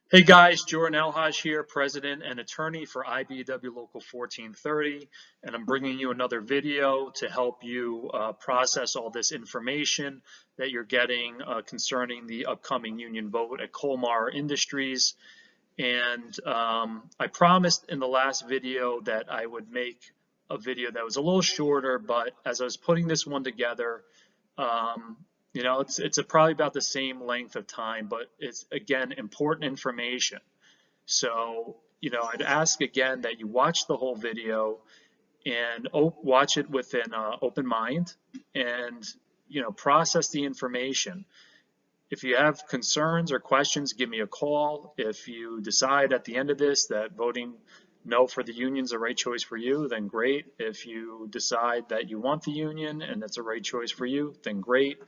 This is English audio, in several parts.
Hey guys, Youre and El-Hag here, President and Attorney for IBEW Local 1430, and I'm bringing you another video to help you process all this information that you're getting concerning the upcoming union vote at Kolmar Industries. And I promised in the last video that I would make a video that was a little shorter, but as I was putting this one together, um, it's probably about the same length of time, but it's again important information. So, I'd ask again that you watch the whole video and watch it with an open mind and, process the information. If you have concerns or questions, give me a call. If you decide at the end of this that voting no for the union is the right choice for you, then great. If you decide that you want the union and that's the right choice for you, then great.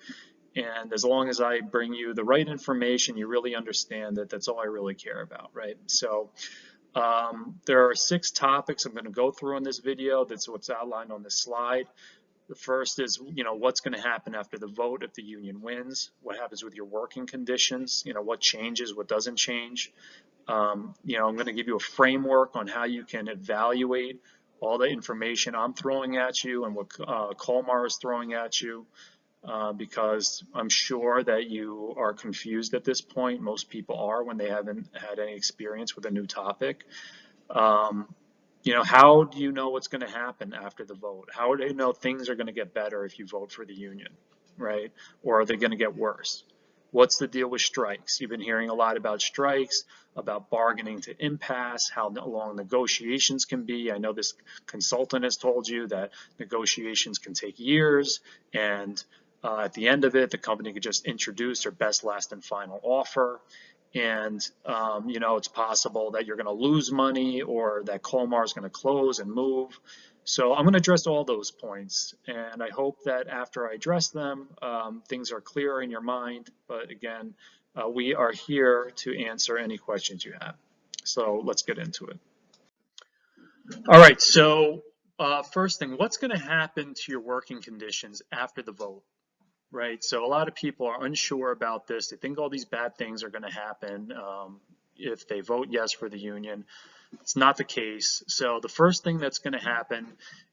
And as long as I bring you the right information, you really understand that that's all I really care about, right? So there are 6 topics I'm going to go through in this video. That's what's outlined on this slide. The first is, what's going to happen after the vote if the union wins? What happens with your working conditions? What changes, what doesn't change? I'm going to give you a framework on how you can evaluate all the information I'm throwing at you and what Kolmar is throwing at you. Because I'm sure that you are confused at this point. Most people are when they haven't had any experience with a new topic. How do you know what's going to happen after the vote? How do you know things are going to get better if you vote for the union, right? Or are they going to get worse? What's the deal with strikes? You've been hearing a lot about strikes, about bargaining to impasse, how long negotiations can be. I know this consultant has told you that negotiations can take years, and at the end of it, the company could just introduce their best, last, and final offer. And, it's possible that you're going to lose money or that Kolmar is going to close and move. So I'm going to address all those points, and I hope that after I address them, things are clearer in your mind. But again, we are here to answer any questions you have. So let's get into it. All right, so first thing, what's going to happen to your working conditions after the vote? Right, so a lot of people are unsure about this. They think all these bad things are going to happen if they vote yes for the union. It's not the case. So the first thing that's going to happen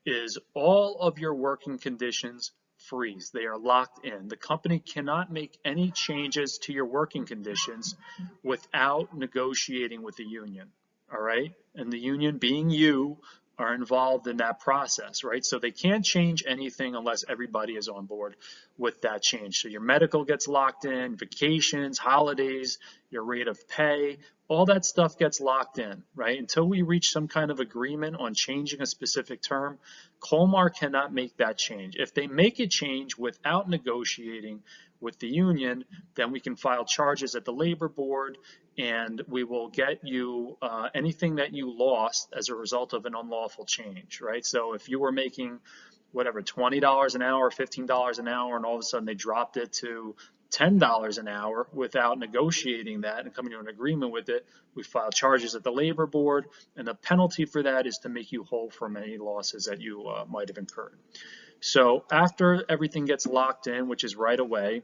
is all of your working conditions freeze. They are locked in. The company cannot make any changes to your working conditions without negotiating with the union. All right, and the union, being you, are involved in that process, right? So they can't change anything unless everybody is on board with that change. So your medical gets locked in, vacations, holidays, your rate of pay, all that stuff gets locked in, right? Until we reach some kind of agreement on changing a specific term, Kolmar cannot make that change. If they make a change without negotiating with the union, then we can file charges at the labor board, and we will get you anything that you lost as a result of an unlawful change, right? So if you were making whatever, $20 an hour, $15 an hour, and all of a sudden they dropped it to $10 an hour without negotiating that and coming to an agreement with it, we file charges at the labor board, and the penalty for that is to make you whole from any losses that you might have incurred. So after everything gets locked in, which is right away,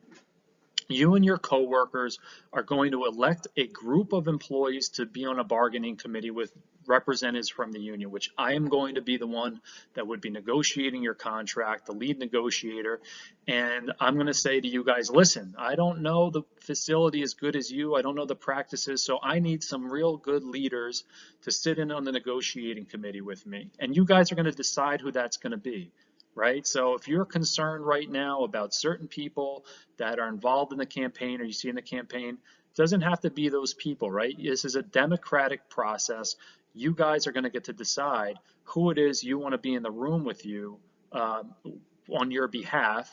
you and your coworkers are going to elect a group of employees to be on a bargaining committee with representatives from the union, which I am going to be the one that would be negotiating your contract, the lead negotiator. And I'm going to say to you guys, listen, I don't know the facility as good as you. I don't know the practices. So I need some real good leaders to sit in on the negotiating committee with me. And you guys are going to decide who that's going to be. Right? So if you're concerned right now about certain people that are involved in the campaign or you see in the campaign, it doesn't have to be those people, right? This is a democratic process. You guys are going to get to decide who it is you want to be in the room with you on your behalf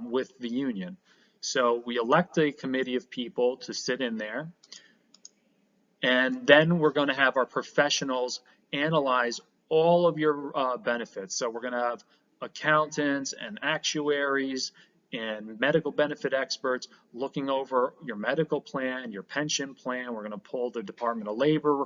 with the union. So we elect a committee of people to sit in there, and then we're going to have our professionals analyze all of your benefits. So we're going to have accountants and actuaries and medical benefit experts looking over your medical plan, your pension plan. We're going to pull the Department of Labor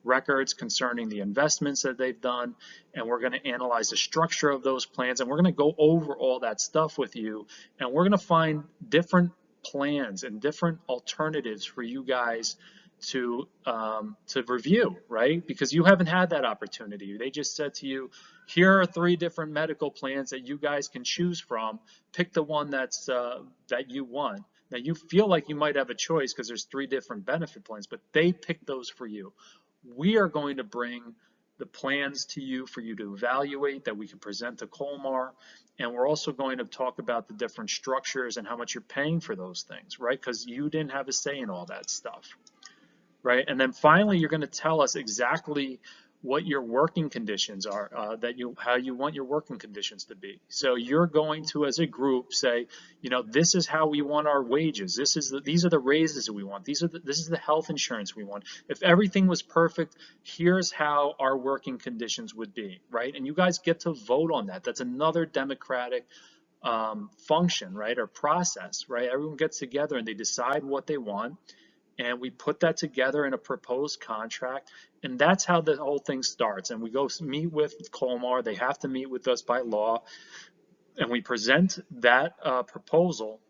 records concerning the investments that they've done, and we're going to analyze the structure of those plans, and we're going to go over all that stuff with you, and we're going to find different plans and different alternatives for you guys to review, right? Because you haven't had that opportunity. They just said to you, here are 3 different medical plans that you guys can choose from. Pick the one that's that you want. Now you feel like you might have a choice because there's 3 different benefit plans, but they pick those for you. We are going to bring the plans to you for you to evaluate that we can present to Kolmar. And we're also going to talk about the different structures and how much you're paying for those things, right? Because you didn't have a say in all that stuff, right? And then finally, you're going to tell us exactly what your working conditions are, how you want your working conditions to be. So you're going to, as a group, say, you know, this is how we want our wages. These are the raises that we want. This is the health insurance we want. If everything was perfect, here's how our working conditions would be, right? And you guys get to vote on that. That's another democratic function, right, or process, right? Everyone gets together and they decide what they want. And we put that together in a proposed contract, and that's how the whole thing starts. And we go meet with Kolmar. They have to meet with us by law, and we present that proposal,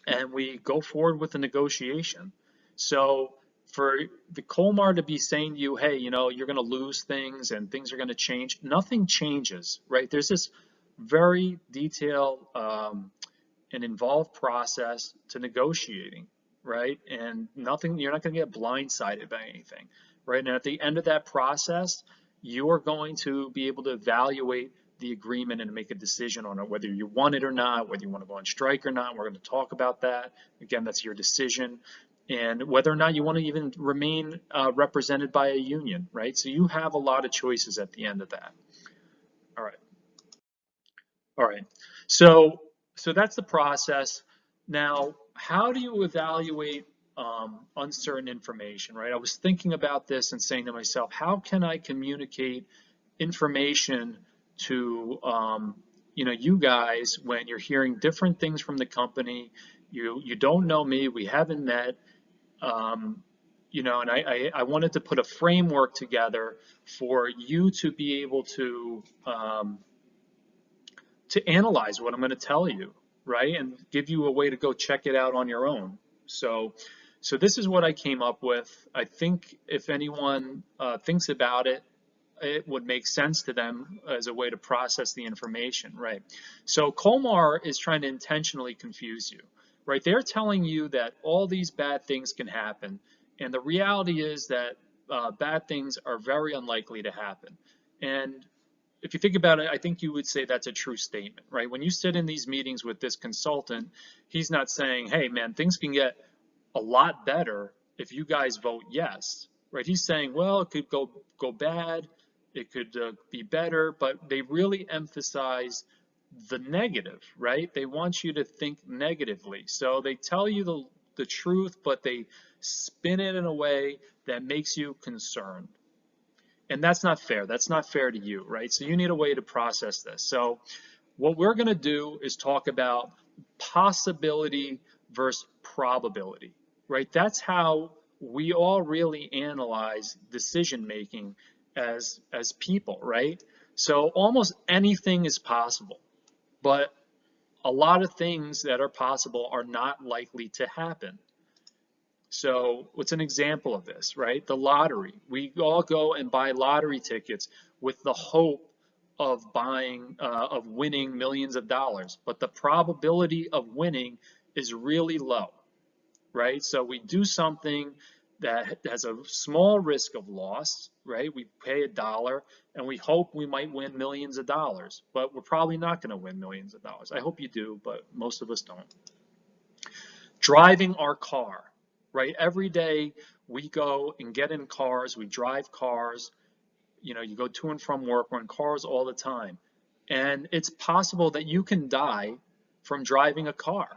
and we go forward with the negotiation. So for the Kolmar to be saying to you, hey, you know, you're going to lose things and things are going to change, nothing changes, right? There's this very detailed and involved process to negotiating, right? And nothing, you're not going to get blindsided by anything, right? And at the end of that process, you are going to be able to evaluate the agreement and make a decision on it, whether you want it or not, whether you want to go on strike or not. We're going to talk about that. Again, that's your decision. And whether or not you want to even remain represented by a union, right? So you have a lot of choices at the end of that. All right. All right. So that's the process. Now, how do you evaluate uncertain information, right? I was thinking about this and saying to myself, how can I communicate information to you know, you guys when you're hearing different things from the company? You don't know me, we haven't met, you know, and I wanted to put a framework together for you to be able to analyze what I'm going to tell you, right? And give you a way to go check it out on your own. So this is what I came up with. I think if anyone thinks about it, it would make sense to them as a way to process the information, right? So Kolmar is trying to intentionally confuse you, right? They're telling you that all these bad things can happen, and the reality is that bad things are very unlikely to happen. And if you think about it, I think you would say that's a true statement, right? When you sit in these meetings with this consultant, he's not saying, hey, man, things can get a lot better if you guys vote yes, right? He's saying, well, it could go bad, it could be better, but they really emphasize the negative, right? They want you to think negatively. So they tell you the truth, but they spin it in a way that makes you concerned. And that's not fair. That's not fair to you, right? So you need a way to process this. So what we're going to do is talk about possibility versus probability, right? That's how we all really analyze decision making as people, right? So almost anything is possible, but a lot of things that are possible are not likely to happen. So what's an example of this, right? The lottery. We all go and buy lottery tickets with the hope of winning millions of dollars, but the probability of winning is really low, right? So we do something that has a small risk of loss, right? We pay $1 and we hope we might win millions of dollars, but we're probably not going to win millions of dollars. I hope you do, but most of us don't. Driving our car. Right, every day we go and get in cars, we drive cars, you know, you go to and from work, we're in cars all the time. And it's possible that you can die from driving a car,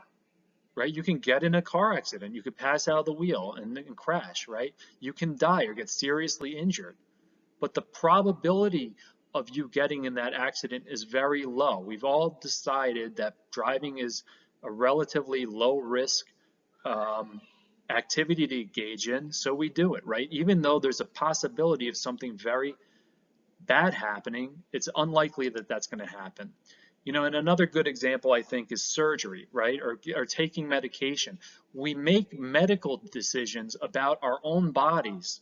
right? You can get in a car accident, you could pass out of the wheel and crash, right? You can die or get seriously injured. But the probability of you getting in that accident is very low. We've all decided that driving is a relatively low risk activity to engage in, so we do it, right? Even though there's a possibility of something very bad happening, it's unlikely that that's going to happen. You know, and another good example, I think, is surgery, right? Or taking medication. We make medical decisions about our own bodies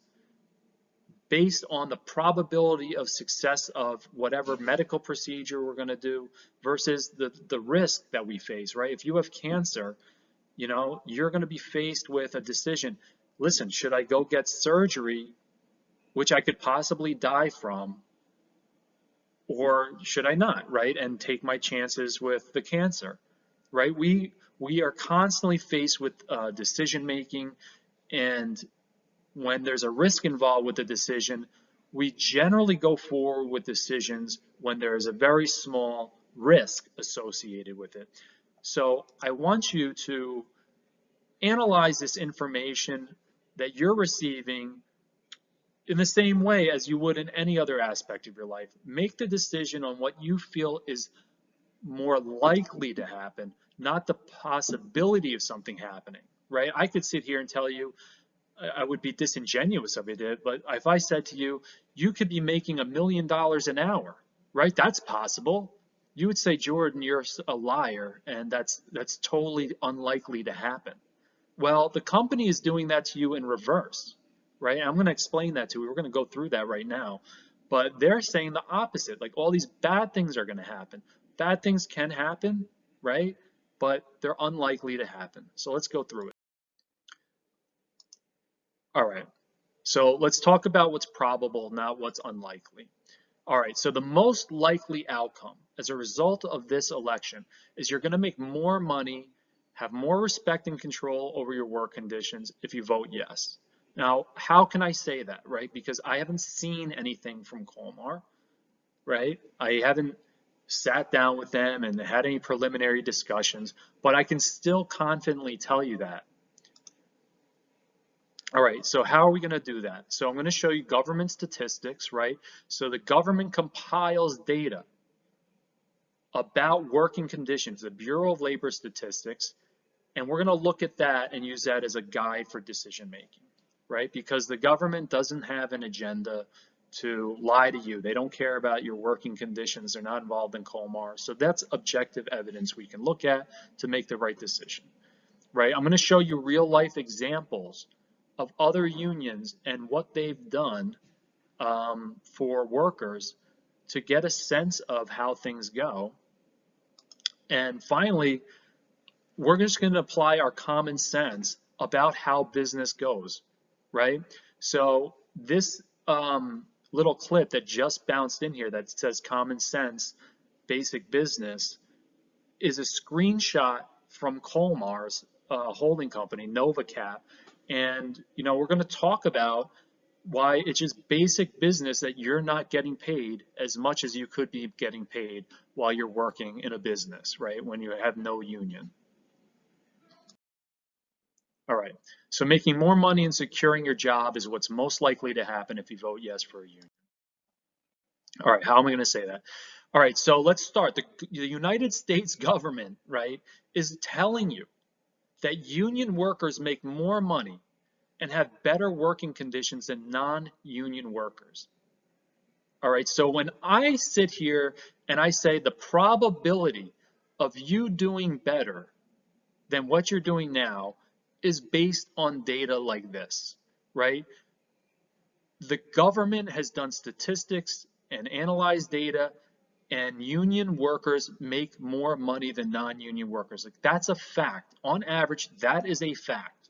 based on the probability of success of whatever medical procedure we're going to do versus the risk that we face, right? If you have cancer, you know, you're going to be faced with a decision. Listen, should I go get surgery, which I could possibly die from, or should I not, right? And take my chances with the cancer, right? We are constantly faced with decision making, and when there's a risk involved with the decision, we generally go forward with decisions when there is a very small risk associated with it. So I want you to analyze this information that you're receiving in the same way as you would in any other aspect of your life. Make the decision on what you feel is more likely to happen, not the possibility of something happening, right? I could sit here and tell you, I would be disingenuous if I did, but if I said to you, you could be making $1 million an hour, right? That's possible. You would say, Jordan, you're a liar, and that's totally unlikely to happen. Well, the company is doing that to you in reverse, right? I'm going to explain that to you. We're going to go through that right now. But they're saying the opposite, like all these bad things are going to happen. Bad things can happen, right? But they're unlikely to happen. So let's go through it. All right. So let's talk about what's probable, not what's unlikely. All right, so the most likely outcome as a result of this election is you're going to make more money, have more respect and control over your work conditions if you vote yes. Now, how can I say that, right? Because I haven't seen anything from Kolmar, right? I haven't sat down with them and had any preliminary discussions, but I can still confidently tell you that. All right, so how are we going to do that? So I'm going to show you government statistics, right? So the government compiles data about working conditions, the Bureau of Labor Statistics, and we're going to look at that and use that as a guide for decision making, right? Because the government doesn't have an agenda to lie to you. They don't care about your working conditions. They're not involved in Kolmar. So that's objective evidence we can look at to make the right decision, right? I'm going to show you real life examples of other unions and what they've done for workers to get a sense of how things go. And finally, we're just going to apply our common sense about how business goes, right? So this little clip that just bounced in here that says common sense, basic business, is a screenshot from Kolmar's holding company, NovaCap. And, you know, we're going to talk about why it's just basic business that you're not getting paid as much as you could be getting paid while you're working in a business, right? When you have no union. All right. So making more money and securing your job is what's most likely to happen if you vote yes for a union. All right. How am I going to say that? All right. So let's start. The United States government, right, is telling you that union workers make more money and have better working conditions than non-union workers. All right, so when I sit here and I say the probability of you doing better than what you're doing now is based on data like this, right? The government has done statistics and analyzed data, and union workers make more money than non-union workers. Like, that's a fact. On average, that is a fact,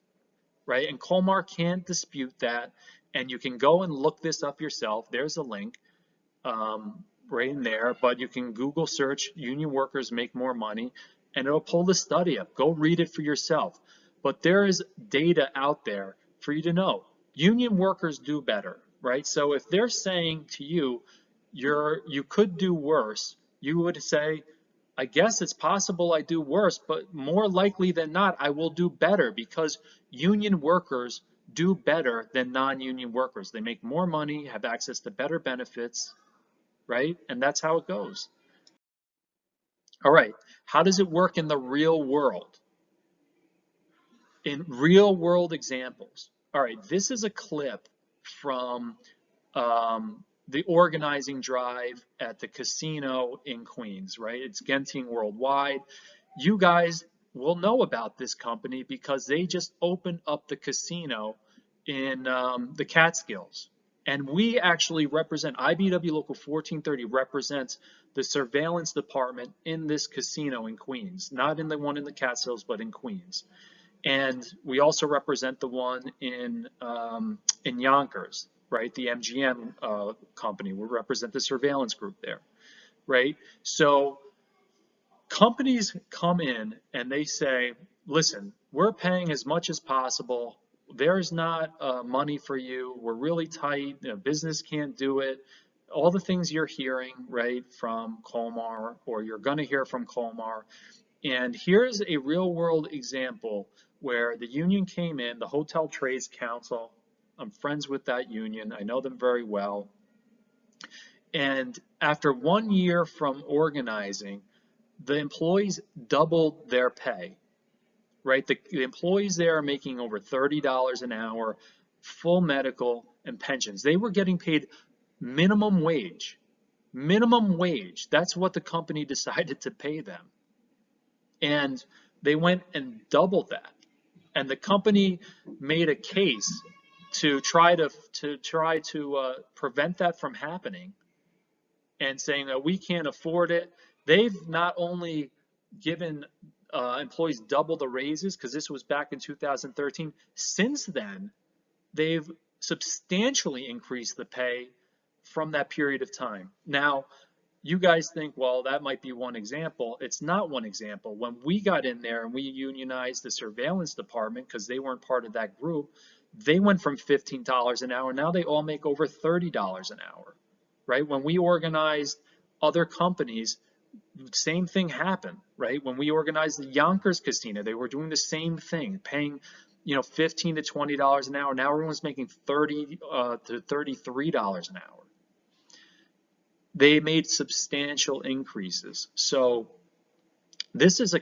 right? And Kolmar can't dispute that. And you can go and look this up yourself. There's a link right in there. But you can Google search union workers make more money, and it'll pull the study up. Go read it for yourself. But there is data out there for you to know. Union workers do better, right? So if they're saying to you, you could do worse, you would say, I guess it's possible I do worse, but more likely than not, I will do better because union workers do better than non-union workers. They make more money, have access to better benefits, right? And that's how it goes. All right, how does it work in the real world? In real world examples. All right, this is a clip from the organizing drive at the casino in Queens, right? It's Genting Worldwide. You guys will know about this company because they just opened up the casino in the Catskills. And we actually represent, IBW Local 1430 represents the surveillance department in this casino in Queens, not in the one in the Catskills, but in Queens. And we also represent the one in Yonkers, right? The MGM company. We represent the surveillance group there, right? So companies come in and they say, listen, we're paying as much as possible. There's not money for you. We're really tight. You know, business can't do it. All the things you're hearing, right, from Kolmar, or you're going to hear from Kolmar. And here's a real world example where the union came in, the Hotel Trades Council. I'm friends with that union. I know them very well. And after 1 year from organizing, the employees doubled their pay, right? The employees there are making over $30 an hour, full medical and pensions. They were getting paid minimum wage. Minimum wage. That's what the company decided to pay them. And they went and doubled that. And the company made a case to try to prevent that from happening, and saying that we can't afford it. They've not only given employees double the raises, because this was back in 2013. Since then, they've substantially increased the pay from that period of time. Now, you guys think, well, that might be one example. It's not one example. When we got in there and we unionized the surveillance department, because they weren't part of that group, they went from $15 an hour. Now they all make over $30 an hour, right? When we organized other companies, same thing happened, right? When we organized the Yonkers Casino, they were doing the same thing, paying, $15 to $20 an hour. Now everyone's making $30 to $33 an hour. They made substantial increases. So this is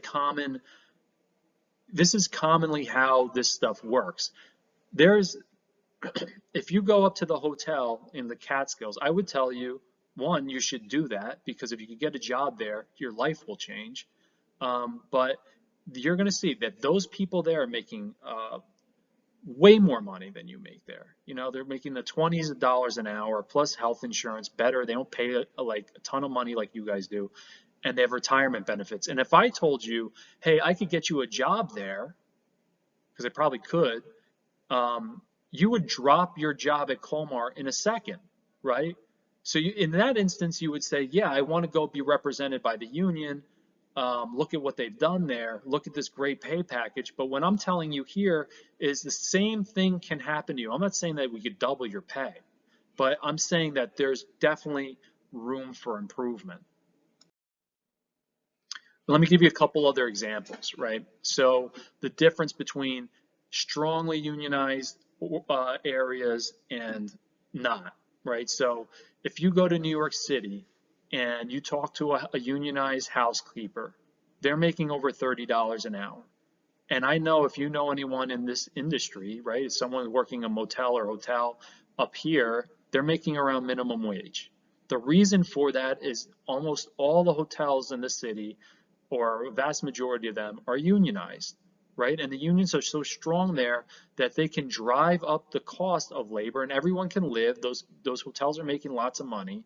commonly how this stuff works. If you go up to the hotel in the Catskills, I would tell you, one, you should do that, because if you could get a job there, your life will change. But you're going to see that those people there are making way more money than you make there. They're making the 20s of dollars an hour plus health insurance, better. They don't pay like a ton of money like you guys do, and they have retirement benefits. And if I told you, hey, I could get you a job there, because I probably could, you would drop your job at Kolmar in a second, right? So in that instance, you would say, yeah, I want to go be represented by the union. Look at what they've done there. Look at this great pay package. But what I'm telling you here is the same thing can happen to you. I'm not saying that we could double your pay, but I'm saying that there's definitely room for improvement. Let me give you a couple other examples, right? So the difference between strongly unionized areas and not, right? So if you go to New York City and you talk to a unionized housekeeper, they're making over $30 an hour. And I know, if you know anyone in this industry, right, if someone working a motel or hotel up here, they're making around minimum wage. The reason for that is almost all the hotels in the city, or a vast majority of them, are unionized, right? And the unions are so strong there that they can drive up the cost of labor, and everyone can live. Those hotels are making lots of money,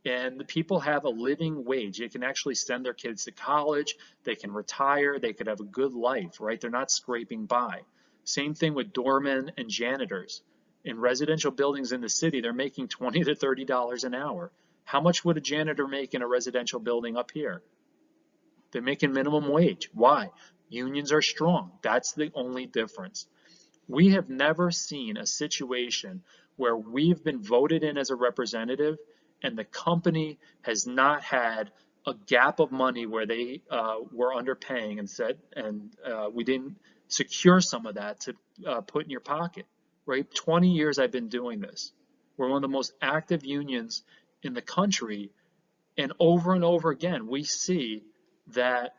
and the people have a living wage. They can actually send their kids to college, they can retire, they could have a good life, right? They're not scraping by. Same thing with doormen and janitors. In residential buildings in the city, they're making $20 to $30 an hour. How much would a janitor make in a residential building up here? They're making minimum wage. Why? Unions are strong. That's the only difference. We have never seen a situation where we've been voted in as a representative and the company has not had a gap of money where they were underpaying and we didn't secure some of that to put in your pocket, right? 20 years I've been doing this. We're one of the most active unions in the country, and over again, we see that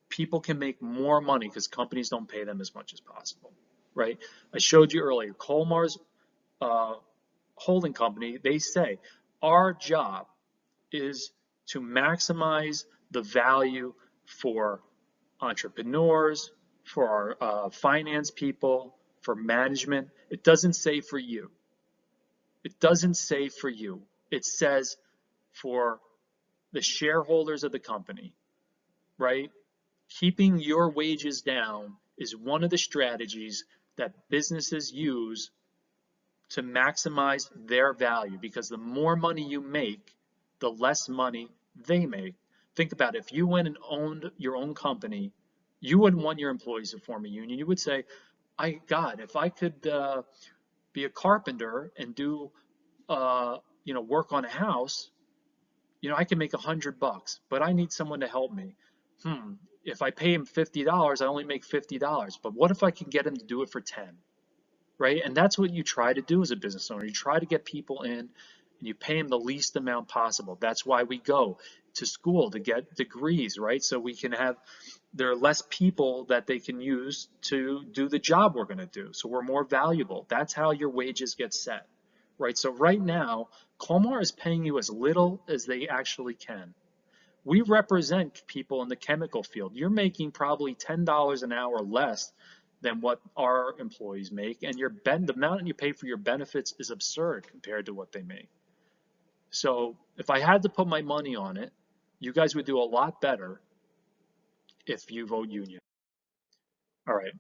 people can make more money because companies don't pay them as much as possible, right? I showed you earlier, Kolmar's holding company, they say our job is to maximize the value for entrepreneurs, for our finance people, for management. It doesn't say for you. It doesn't say for you. It says for the shareholders of the company, right? Keeping your wages down is one of the strategies that businesses use to maximize their value, because the more money you make, the less money they make. Think about it. If you went and owned your own company, you wouldn't want your employees to form a union. You would say, God, if I could be a carpenter and do work on a house, I can make $100, but I need someone to help me. If I pay him $50, I only make $50. But what if I can get him to do it for 10? Right? And that's what you try to do as a business owner. You try to get people in and you pay them the least amount possible. That's why we go to school to get degrees, right? So we can have, there are less people that they can use to do the job we're going to do. So we're more valuable. That's how your wages get set, right? So right now, Kolmar is paying you as little as they actually can. We represent people in the chemical field. You're making probably $10 an hour less than what our employees make, and the amount you pay for your benefits is absurd compared to what they make. So if I had to put my money on it, you guys would do a lot better if you vote union. All right,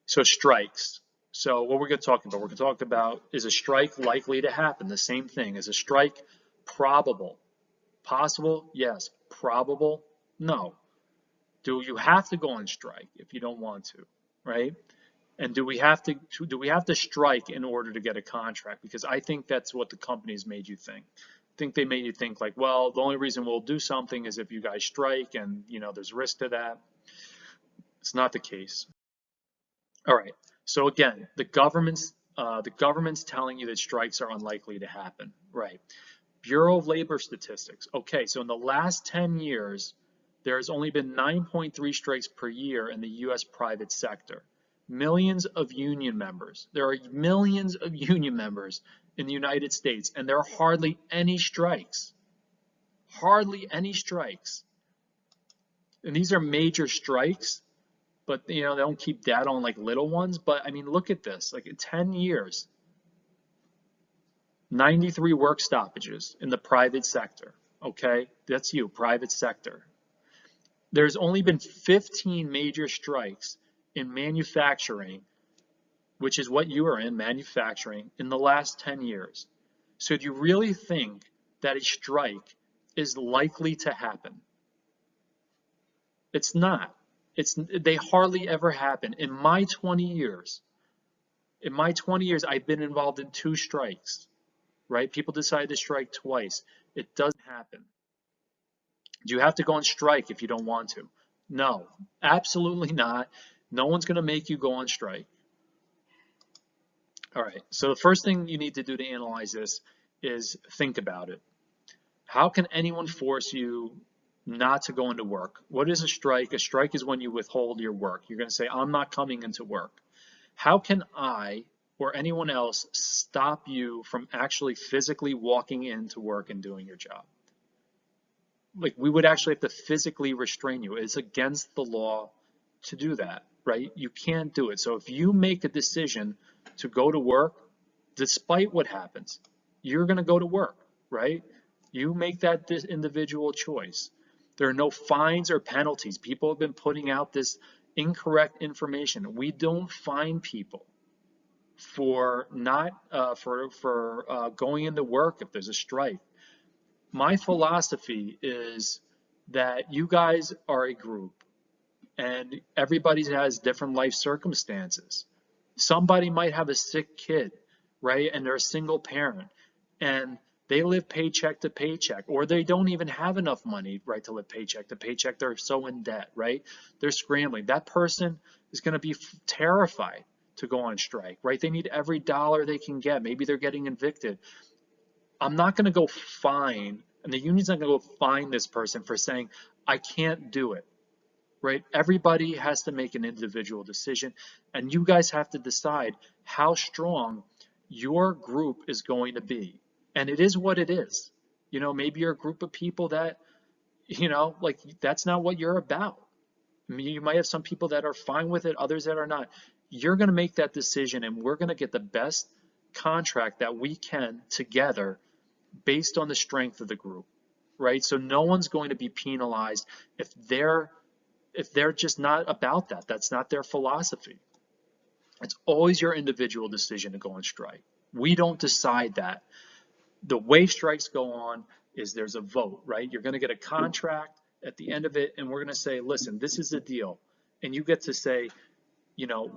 so strikes. So what we're going to talk about, we're going to talk about, is a strike likely to happen? The same thing. Is a strike probable? Possible? Yes. Probable? No. Do you have to go on strike if you don't want to, right? And do we have to strike in order to get a contract? Because I think that's what the companies made you think. I think they made you think like, well, the only reason we'll do something is if you guys strike, and there's risk to that. It's not the case. All right. So again, the government's telling you that strikes are unlikely to happen, right? Bureau of Labor Statistics. Okay, so in the last 10 years, there has only been 9.3 strikes per year in the U.S. private sector. Millions of union members. There are millions of union members in the United States, and there are hardly any strikes. Hardly any strikes. And these are major strikes, but they don't keep data on like little ones. But I mean, look at this. Like in 10 years, 93 work stoppages in the private sector. Okay, that's you, private sector. There's only been 15 major strikes in manufacturing, which is what you are in, manufacturing, in the last 10 years. So do you really think that a strike is likely to happen? It's not. They hardly ever happen. In my 20 years, I've been involved in 2 strikes, right? People decide to strike twice. It doesn't happen. Do you have to go on strike if you don't want to? No, absolutely not. No one's going to make you go on strike. All right, so the first thing you need to do to analyze this is think about it. How can anyone force you not to go into work? What is a strike? A strike is when you withhold your work. You're going to say, I'm not coming into work. How can I or anyone else stop you from actually physically walking into work and doing your job? Like, we would actually have to physically restrain you. It's against the law to do that, right? You can't do it. So if you make a decision to go to work, despite what happens, you're going to go to work, right? You make that individual choice. There are no fines or penalties. People have been putting out this incorrect information. We don't fine people for not going into work if there's a strike. My philosophy is that you guys are a group, and everybody has different life circumstances. Somebody might have a sick kid, right? And they're a single parent, and they live paycheck to paycheck, or they don't even have enough money, right, to live paycheck to paycheck. They're so in debt, right? They're scrambling. That person is going to be terrified to go on strike, right? They need every dollar they can get. Maybe they're getting evicted. I'm not going to go fine, and the union's not going to go fine this person for saying, I can't do it, right? Everybody has to make an individual decision, and you guys have to decide how strong your group is going to be. And it is what it is. You know, maybe you're a group of people that, you know, like that's not what you're about. I mean, you might have some people that are fine with it, others that are not. You're going to make that decision, and we're going to get the best contract that we can together based on the strength of the group, right? So no one's going to be penalized if they're just not about that. That's not their philosophy. It's always your individual decision to go on strike. We don't decide that. The way strikes go on is there's a vote, right? You're going to get a contract at the end of it, and we're going to say, listen, this is the deal. And you get to say, you know,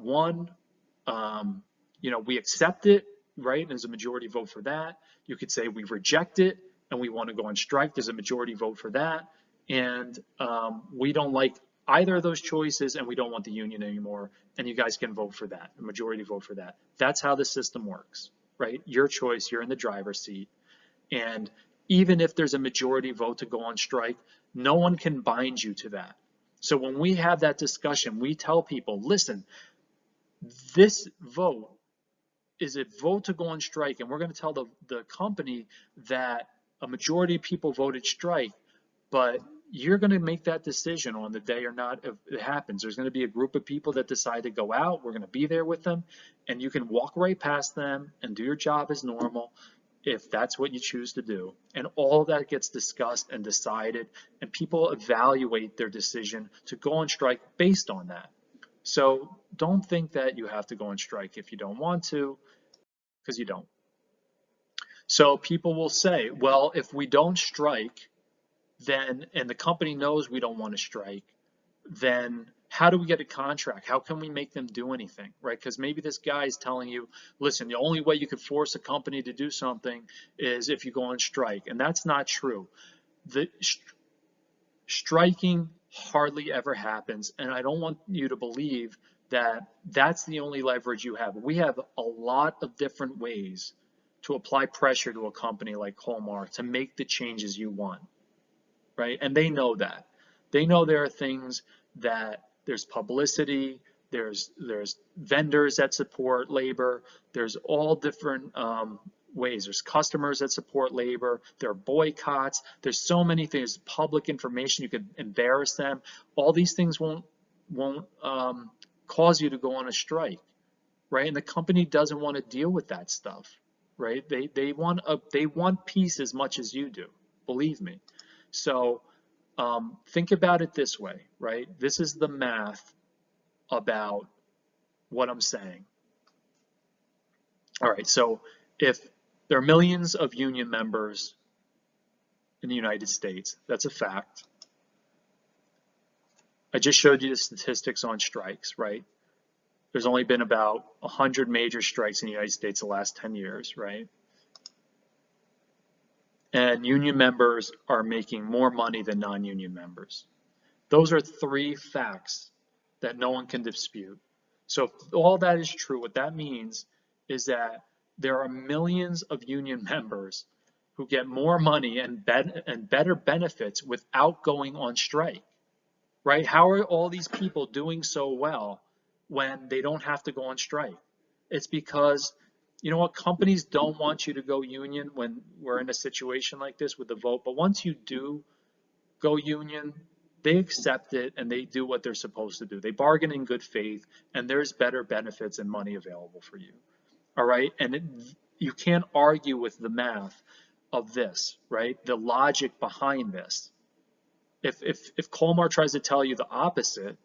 we accept it, right? And there's a majority vote for that. You could say we reject it and we want to go on strike. There's a majority vote for that. And we don't like either of those choices and we don't want the union anymore. And you guys can vote for that, a majority vote for that. That's how the system works, right? Your choice, you're in the driver's seat. And even if there's a majority vote to go on strike, no one can bind you to that. So when we have that discussion, we tell people, listen, this vote is a vote to go on strike, and we're going to tell the company that a majority of people voted strike, but you're going to make that decision on the day or not if it happens. There's going to be a group of people that decide to go out. We're going to be there with them, and you can walk right past them and do your job as normal if that's what you choose to do. And all that gets discussed and decided, and people evaluate their decision to go on strike based on that. So don't think that you have to go on strike if you don't want to, because you don't. So people will say, well, if we don't strike, then, and the company knows we don't want to strike, then how do we get a contract? How can we make them do anything, right? Because maybe this guy is telling you, listen, the only way you could force a company to do something is if you go on strike. And that's not true. The striking hardly ever happens. And I don't want you to believe that that's the only leverage you have. We have a lot of different ways to apply pressure to a company like Kolmar to make the changes you want, right? And they know that. They know there are things that there's publicity, there's vendors that support labor, there's all different ways. There's customers that support labor, there are boycotts, there's so many things, public information, you could embarrass them. All these things won't cause you to go on a strike, right? And the company doesn't want to deal with that stuff, right? They want peace as much as you do, believe me. So think about it this way, right? This is the math about what I'm saying. All right, so if there are millions of union members in the United States, that's a fact. I just showed you the statistics on strikes, right? There's only been about 100 major strikes in the United States the last 10 years, right? And union members are making more money than non-union members. Those are three facts that no one can dispute. So if all that is true, what that means is that there are millions of union members who get more money and better benefits without going on strike, right? How are all these people doing so well when they don't have to go on strike? It's because, you know what, companies don't want you to go union when we're in a situation like this with the vote, but once you do go union, they accept it and they do what they're supposed to do. They bargain in good faith, and there's better benefits and money available for you. All right, and you can't argue with the math of this, right? The logic behind this. If Kolmar tries to tell you the opposite,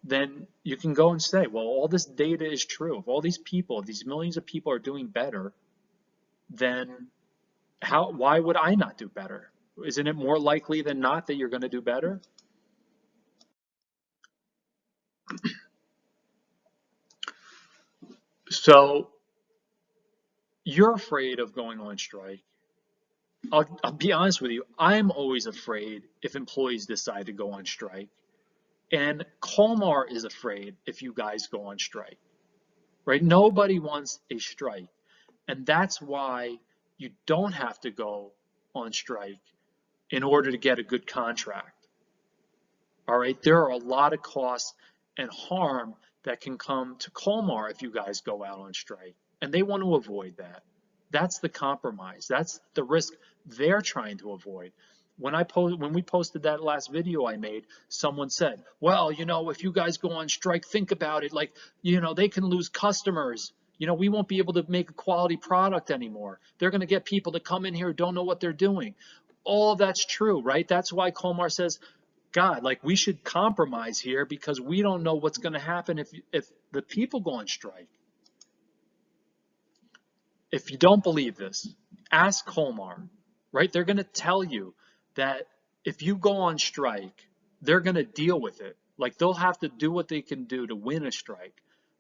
then you can go and say, well, all this data is true. If all these people, these millions of people are doing better, then why would I not do better? Isn't it more likely than not that you're going to do better? So you're afraid of going on strike. I'll be honest with you. I'm always afraid if employees decide to go on strike. And Kolmar is afraid if you guys go on strike, right? Nobody wants a strike. And that's why you don't have to go on strike in order to get a good contract. All right, there are a lot of costs and harm that can come to Kolmar if you guys go out on strike. and they want to avoid that. That's the compromise. That's the risk they're trying to avoid. When we posted that last video I made, someone said, well, if you guys go on strike, think about it. Like, they can lose customers. We won't be able to make a quality product anymore. They're going to get people to come in here who don't know what they're doing. All that's true, right? That's why Kolmar says, God, like, we should compromise here because we don't know what's going to happen if the people go on strike. If you don't believe this, ask Kolmar, right? They're going to tell you that if you go on strike, they're going to deal with it. Like, they'll have to do what they can do to win a strike,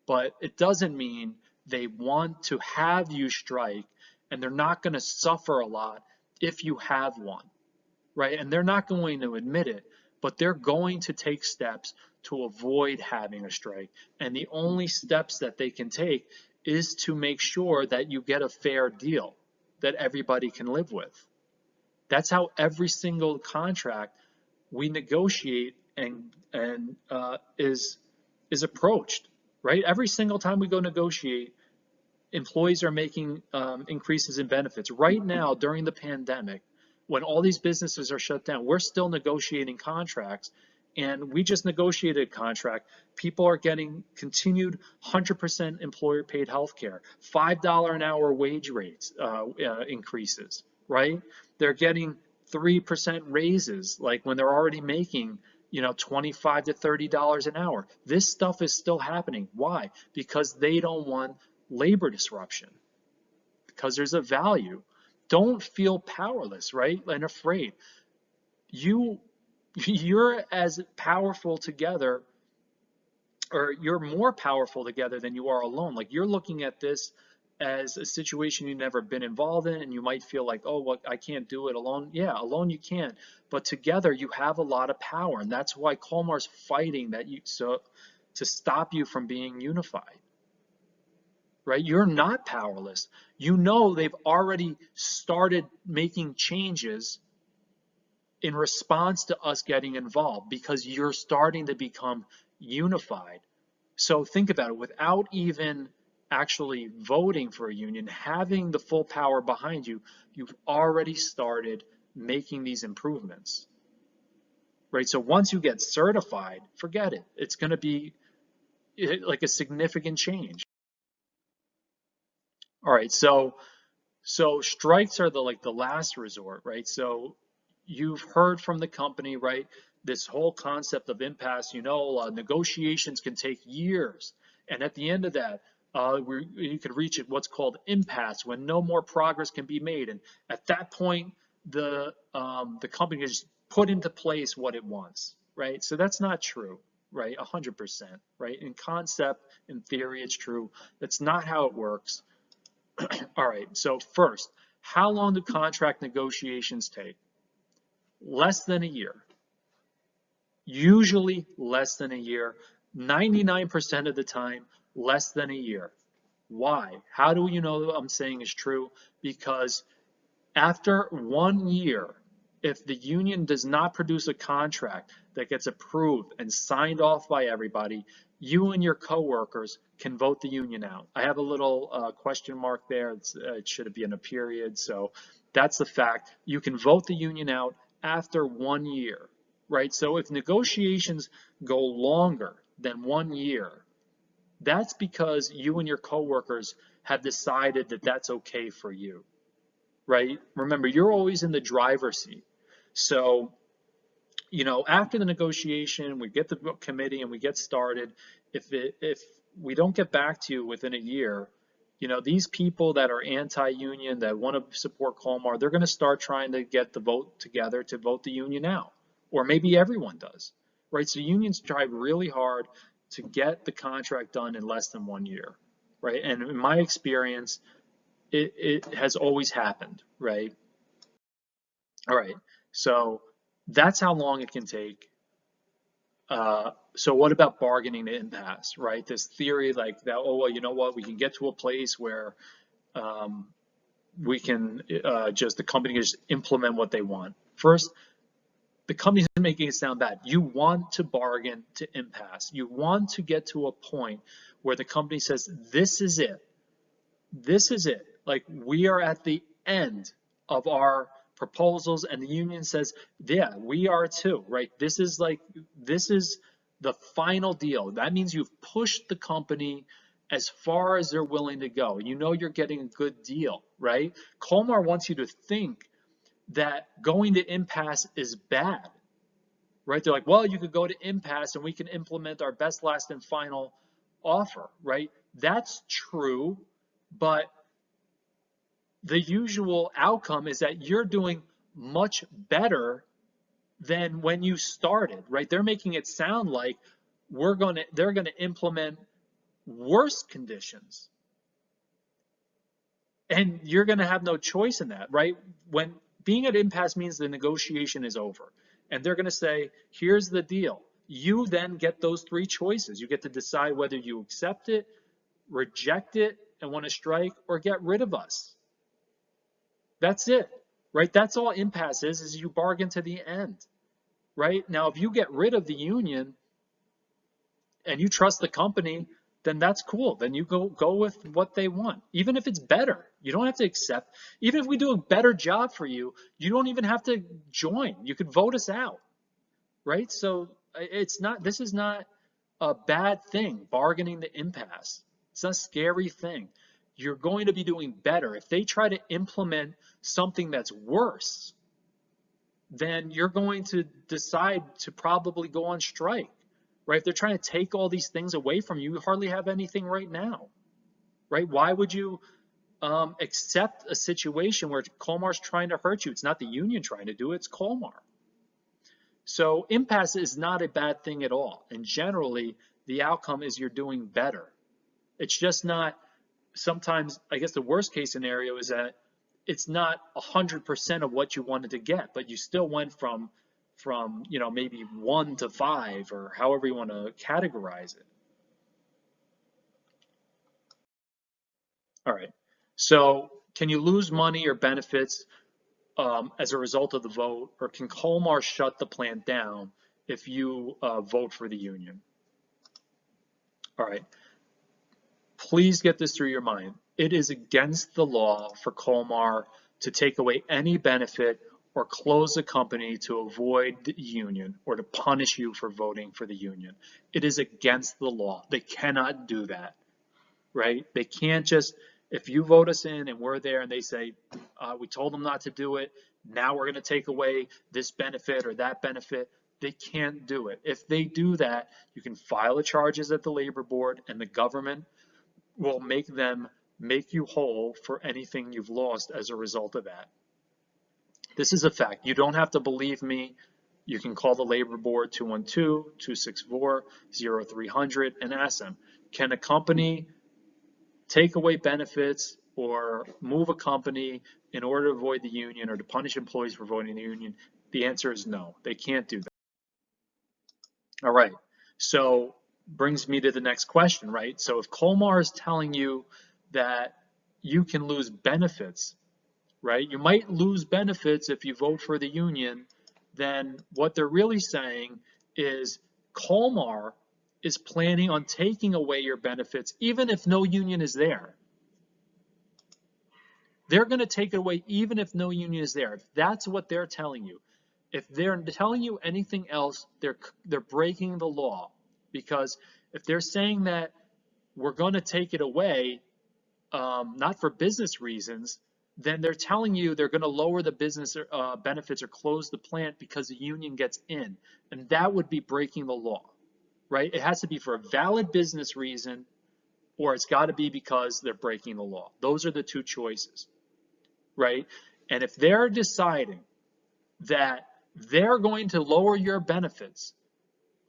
but it doesn't mean they want to have you strike, and they're not going to suffer a lot if you have one, right? And they're not going to admit it, but they're going to take steps to avoid having a strike. And the only steps that they can take is to make sure that you get a fair deal that everybody can live with. That's how every single contract we negotiate is approached, right? Every single time we go negotiate, employees are making increases in benefits. Right now, during the pandemic, when all these businesses are shut down, we're still negotiating contracts. And we just negotiated a contract. People are getting continued 100% employer paid health care, $5 an hour wage rates increases, right? They're getting 3% raises, like when they're already making, $25 to $30 an hour. This stuff is still happening. Why? Because they don't want labor disruption, because there's a value. Don't feel powerless, right? And afraid. You're as powerful together, or you're more powerful together than you are alone. Like, you're looking at this as a situation you've never been involved in, and you might feel like, oh, well, I can't do it alone. Yeah, alone you can, but together you have a lot of power, and that's why Kolmar's fighting to stop you from being unified. Right? You're not powerless. They've already started making changes in response to us getting involved because you're starting to become unified. So think about it. Without even actually voting for a union, having the full power behind you, you've already started making these improvements. Right? So once you get certified, forget it. It's going to be like a significant change. All right, so strikes are the last resort, right? So you've heard from the company, right? This whole concept of impasse, negotiations can take years, and at the end of that, you could reach what's called impasse, when no more progress can be made, and at that point, the company just put into place what it wants, right? So that's not true, right? 100%, right? In concept, in theory, it's true. That's not how it works. All right, so first, how long do contract negotiations take? Less than a year. Usually less than a year. 99% of the time, less than a year. Why? How do you know what I'm saying is true? Because after 1 year, if the union does not produce a contract that gets approved and signed off by everybody, you and your coworkers can vote the union out. I have a little question mark there. It should be in a period. So that's the fact. You can vote the union out after 1 year, right? So if negotiations go longer than 1 year, that's because you and your coworkers have decided that that's okay for you, right? Remember, you're always in the driver's seat. So, after the negotiation, we get the committee and we get started. If we don't get back to you within a year, these people that are anti-union, that want to support Kolmar, they're going to start trying to get the vote together to vote the union out, or maybe everyone does, right? So unions try really hard to get the contract done in less than 1 year, right? And in my experience, it has always happened, right? All right, so that's how long it can take. So what about bargaining to impasse, right? This theory like that, oh, well, you know what, we can get to a place where we can the company can just implement what they want. First, the company's making it sound bad. You want to bargain to impasse. You want to get to a point where the company says, this is it. this is it. Like, we are at the end of our proposals, and the union says, yeah, we are too, right? This is the final deal. That means you've pushed the company as far as they're willing to go. You know you're getting a good deal, right? Kolmar wants you to think that going to impasse is bad, right? They're like, well, you could go to impasse and we can implement our best, last, and final offer, right? That's true, but the usual outcome is that you're doing much better than when you started, right? They're making it sound like they're gonna implement worse conditions, and you're gonna have no choice in that, right? When being at impasse means the negotiation is over, and they're gonna say, here's the deal. You then get those three choices. You get to decide whether you accept it, reject it, and want to strike, or get rid of us. That's it, right? That's all impasse is you bargain to the end, right? Now, if you get rid of the union and you trust the company, then that's cool. Then you go with what they want, even if it's better. You don't have to accept. Even if we do a better job for you, you don't even have to join. You could vote us out, right? So this is not a bad thing, bargaining the impasse. It's not a scary thing. You're going to be doing better. If they try to implement something that's worse, then you're going to decide to probably go on strike, right? If they're trying to take all these things away from you, you hardly have anything right now, right? Why would you accept a situation where Kolmar's trying to hurt you? It's not the union trying to do it, it's Kolmar. So impasse is not a bad thing at all. And generally, the outcome is you're doing better. It's just not, sometimes, I guess the worst case scenario is that it's not 100% of what you wanted to get, but you still went from maybe 1 to 5, or however you want to categorize it. All right. So can you lose money or benefits as a result of the vote, or can Kolmar shut the plant down if you vote for the union? All right. Please get this through your mind. It is against the law for Kolmar to take away any benefit or close the company to avoid the union or to punish you for voting for the union. It is against the law. They cannot do that, right? They can't just, if you vote us in and we're there and they say, we told them not to do it, now we're going to take away this benefit or that benefit, they can't do it. If they do that, you can file the charges at the labor board, and the government will make you whole for anything you've lost as a result of that. This is a fact. You don't have to believe me. You can call the labor board 212-264-0300 and ask them, can a company take away benefits or move a company in order to avoid the union or to punish employees for voting the union? The answer is no. They can't do that. All right. So brings me to the next question, right? So if Kolmar is telling you that you can lose benefits, right? You might lose benefits if you vote for the union, then what they're really saying is Kolmar is planning on taking away your benefits even if no union is there. They're going to take it away even if no union is there. If that's what they're telling you. If they're telling you anything else, they're breaking the law. Because if they're saying that we're going to take it away, not for business reasons, then they're telling you they're going to lower the business benefits or close the plant because the union gets in. And that would be breaking the law, right? It has to be for a valid business reason, or it's got to be because they're breaking the law. Those are the two choices, right? And if they're deciding that they're going to lower your benefits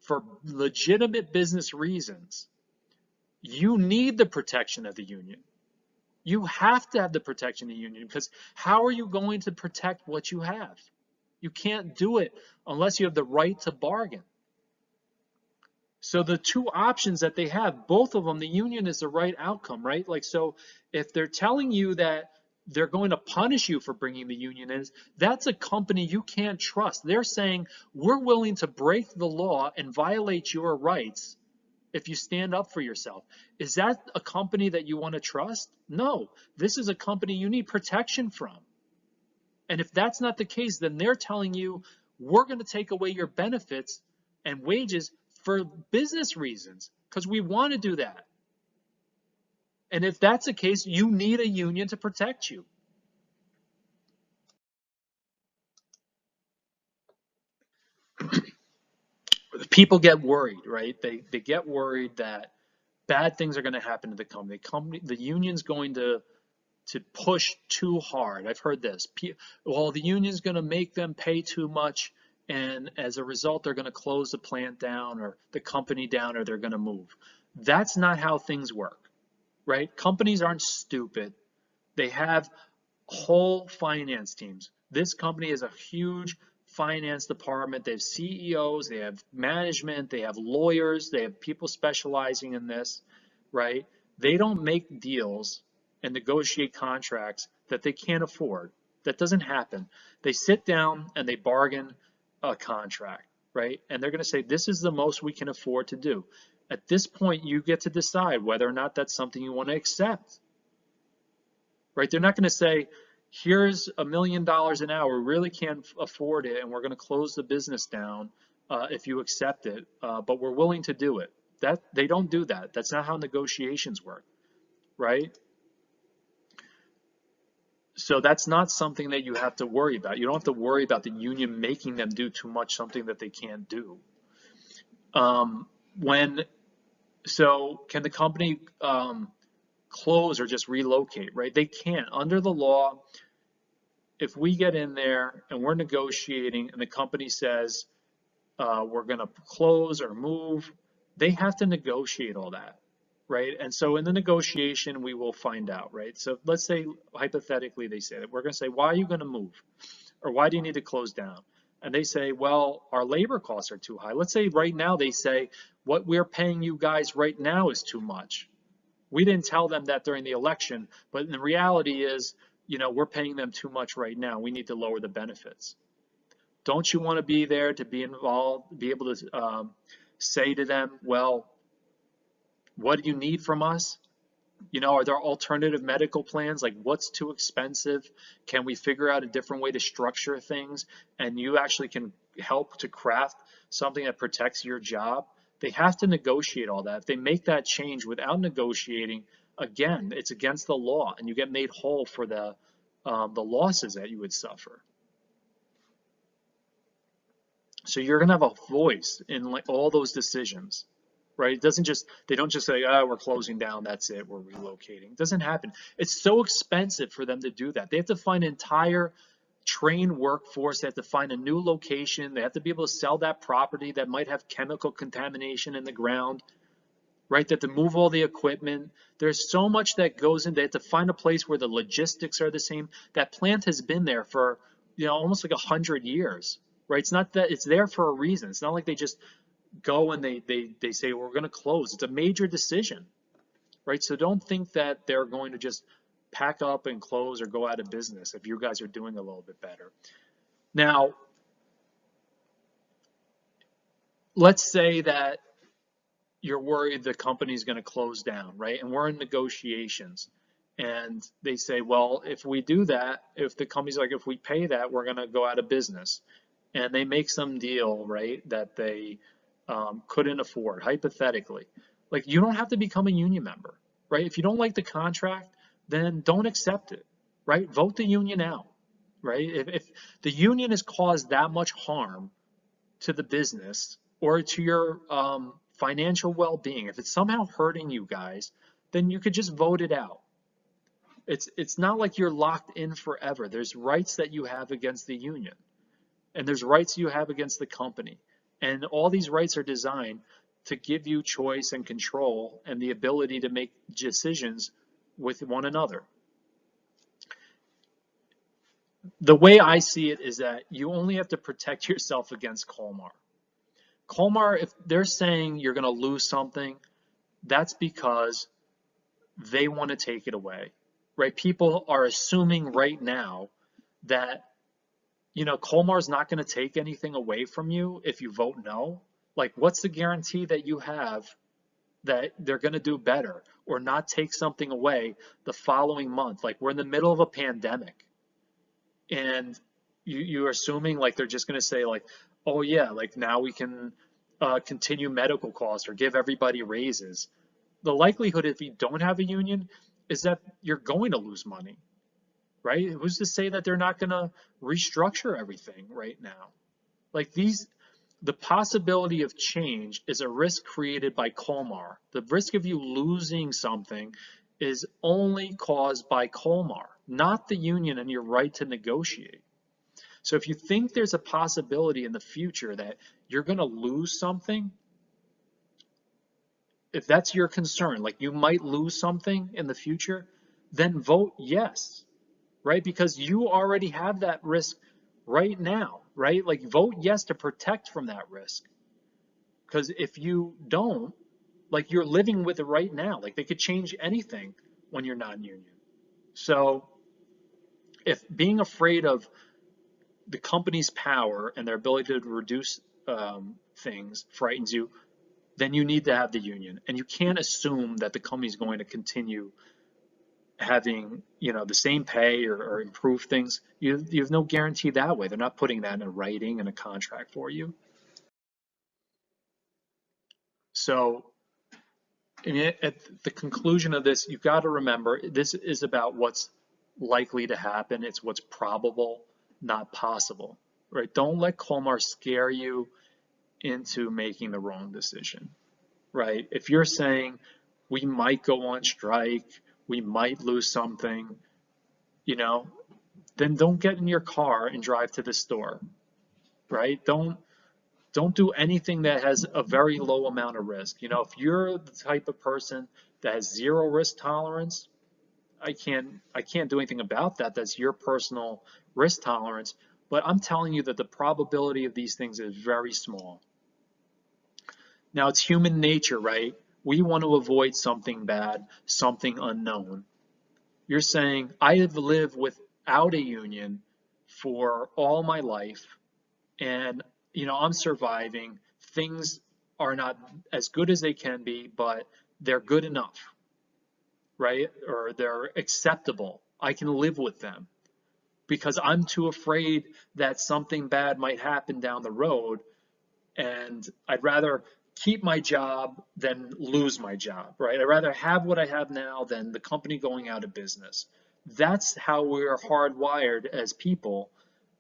for legitimate business reasons, you need the protection of the union. You have to have the protection of the union, because how are you going to protect what you have? You can't do it unless you have the right to bargain. So the two options that they have, both of them, the union is the right outcome, right? Like, so if they're telling you that they're going to punish you for bringing the union in, that's a company you can't trust. They're saying, we're willing to break the law and violate your rights if you stand up for yourself. Is that a company that you want to trust? No, this is a company you need protection from. And if that's not the case, then they're telling you, we're going to take away your benefits and wages for business reasons because we want to do that. And if that's the case, you need a union to protect you. People get worried, right? They get worried that bad things are going to happen to the company. The union's going to push too hard. I've heard this. Well, the union's going to make them pay too much, and as a result, they're going to close the plant down or the company down, or they're going to move. That's not how things work, right? Companies aren't stupid. They have whole finance teams. This company is a huge finance department. They have CEOs, they have management, they have lawyers, they have people specializing in this, right? They don't make deals and negotiate contracts that they can't afford. That doesn't happen. They sit down and they bargain a contract, right? And they're going to say, this is the most we can afford to do. At this point, you get to decide whether or not that's something you want to accept, right? They're not going to say, here's $1 million an hour, we really can't afford it, and we're going to close the business down if you accept it, but we're willing to do it. They don't do that. That's not how negotiations work, right? So that's not something that you have to worry about. You don't have to worry about the union making them do too much, something that they can't do. So can the company close or just relocate, right? They can't. Under the law, if we get in there and we're negotiating and the company says we're going to close or move, they have to negotiate all that, right? And so in the negotiation, we will find out, right? So let's say, hypothetically, they say that we're going to say, why are you going to move? Or why do you need to close down? And they say, well, our labor costs are too high. Let's say right now they say, what we're paying you guys right now is too much. We didn't tell them that during the election, but the reality is, we're paying them too much right now. We need to lower the benefits. Don't you want to be there to be involved, be able to say to them, well, what do you need from us? Are there alternative medical plans? Like, what's too expensive? Can we figure out a different way to structure things? And you actually can help to craft something that protects your job. They have to negotiate all that. If they make that change without negotiating, again, it's against the law, and you get made whole for the losses that you would suffer. So you're gonna have a voice in like all those decisions, right? They don't just say, oh, we're closing down, that's it, we're relocating. It doesn't happen. It's so expensive for them to do that. They have to find an entire trained workforce. They have to find a new location. They have to be able to sell that property that might have chemical contamination in the ground, right? They have to move all the equipment. There's so much that goes in. They have to find a place where the logistics are the same. That plant has been there for, almost like 100 years, right? It's not that it's there for a reason. It's not like they just go and they say, we're going to close. It's a major decision, right? So don't think that they're going to just pack up and close or go out of business if you guys are doing a little bit better. Now, let's say that you're worried the company's going to close down, right? And we're in negotiations. And they say, well, if we do that, if the company's like, if we pay that, we're going to go out of business. And they make some deal, right, that they couldn't afford, hypothetically. Like, you don't have to become a union member, right? If you don't like the contract, then don't accept it, right? Vote the union out, right? If the union has caused that much harm to the business or to your financial well-being, if it's somehow hurting you guys, then you could just vote it out. It's not like you're locked in forever. There's rights that you have against the union, and there's rights you have against the company. And all these rights are designed to give you choice and control and the ability to make decisions with one another. The way I see it is that you only have to protect yourself against Kolmar. Kolmar, if they're saying you're going to lose something, that's because they want to take it away, right? People are assuming right now that, Kolmar's not going to take anything away from you if you vote no. Like, what's the guarantee that you have that they're going to do better or not take something away the following month. Like we're in the middle of a pandemic, and you're assuming like they're just going to say like, oh yeah, like now we can continue medical costs or give everybody raises. The likelihood if you don't have a union is that you're going to lose money, right? Who's to say that they're not going to restructure everything right now? Like the possibility of change is a risk created by Kolmar. The risk of you losing something is only caused by Kolmar, not the union and your right to negotiate. So if you think there's a possibility in the future that you're going to lose something, if that's your concern, like you might lose something in the future, then vote yes, right? Because you already have that risk right now, right? Like vote yes to protect from that risk. Because if you don't, like you're living with it right now. Like they could change anything when you're not in union. So if being afraid of the company's power and their ability to reduce things frightens you, then you need to have the union. And you can't assume that the company's going to continue having, you know, the same pay or improve things. You have no guarantee that way. They're not putting that in a writing and a contract for you. So at the conclusion of this, you've got to remember this is about what's likely to happen. It's what's probable, not possible, right? Don't let Kolmar scare you into making the wrong decision, right? If you're saying we might go on strike, we might lose something, you know, then don't get in your car and drive to the store, right? Don't do anything that has a very low amount of risk. You know, if you're the type of person that has zero risk tolerance, I can't do anything about that. That's your personal risk tolerance. But I'm telling you that the probability of these things is very small. Now it's human nature, right? We want to avoid something bad, something unknown. You're saying I have lived without a union for all my life, and you know I'm surviving. Things are not as good as they can be, but they're good enough, right? Or they're acceptable. I can live with them because I'm too afraid that something bad might happen down the road, and I'd rather keep my job than lose my job, right? I'd rather have what I have now than the company going out of business. That's how we're hardwired as people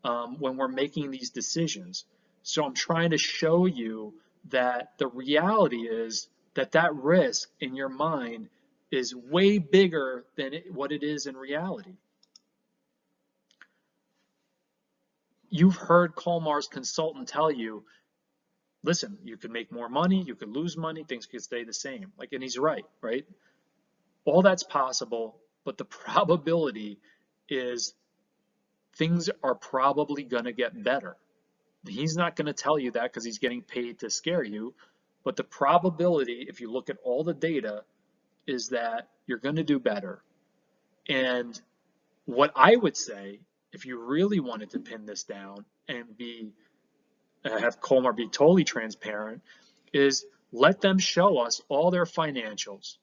when we're making these decisions. So I'm trying to show you that the reality is that that risk in your mind is way bigger than what it is in reality. You've heard Kolmar's consultant tell you, listen, you could make more money, you could lose money, things could stay the same. Like, and he's right, right? All that's possible, but the probability is things are probably going to get better. He's not going to tell you that because he's getting paid to scare you, but the probability, if you look at all the data, is that you're going to do better. And what I would say, if you really wanted to pin this down and have Kolmar be totally transparent, is let them show us all their financials,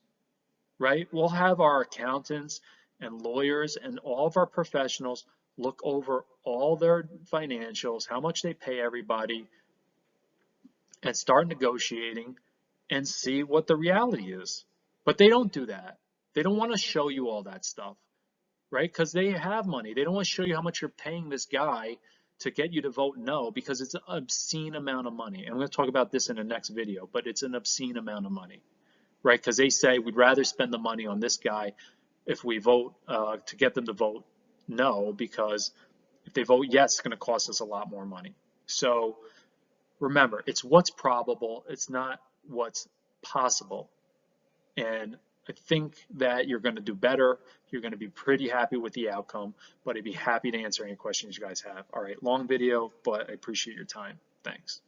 right? We'll have our accountants and lawyers and all of our professionals look over all their financials, how much they pay everybody, and start negotiating and see what the reality is. But they don't do that. They don't want to show you all that stuff, right? Because they have money. They don't want to show you how much you're paying this guy to get you to vote no, because it's an obscene amount of money. And I'm going to talk about this in the next video, but it's an obscene amount of money, right? Because they say we'd rather spend the money on this guy if we vote to get them to vote no, because if they vote yes, it's going to cost us a lot more money. So remember, it's what's probable, it's not what's possible. And I think that you're going to do better. You're going to be pretty happy with the outcome, but I'd be happy to answer any questions you guys have. All right, long video, but I appreciate your time. Thanks.